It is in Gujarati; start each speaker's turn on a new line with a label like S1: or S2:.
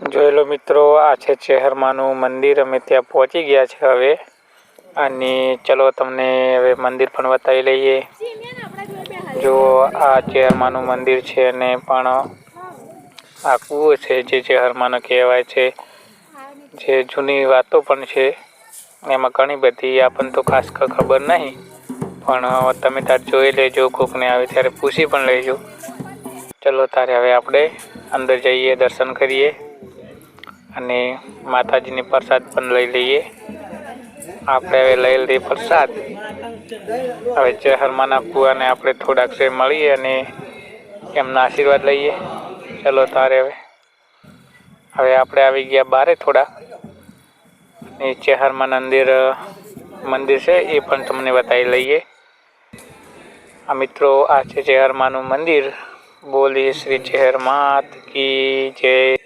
S1: જોઈ લો મિત્રો, આ છે ચેહરમાંનું મંદિર. અમે ત્યાં પહોંચી ગયા છે હવે. અને ચલો તમને હવે મંદિર પણ બતાવી લઈએ. જો આ ચેહરમાંનું મંદિર છે અને પણ આ કૂવો છે જે ચેહરમાંનો કહેવાય છે. જે જૂની વાતો પણ છે. એમાં ઘણી બધી આપણને તો ખાસ ખબર નહીં, પણ તમે તાર જોઈ લેજો. કોકને આવે ત્યારે પૂછી પણ લેજો. ચલો તારે હવે આપણે અંદર જઈએ, દર્શન કરીએ અને માતાજીની પ્રસાદ પણ લઈ લઈએ. આપણે હવે લઈ લઈએ પ્રસાદ. હવે ચેહરમાંના કૂવાને આપણે થોડાક સે મળીએ અને એમના આશીર્વાદ લઈએ. ચલો તારે હવે આપણે આવી ગયા બારે થોડા. એ ચેહરમાં મંદિર છે એ પણ તમને બતાવી લઈએ. આ મિત્રો, આ છે ચેહરમાંનું મંદિર. બોલીએ શ્રી ચેહર માત કી જય.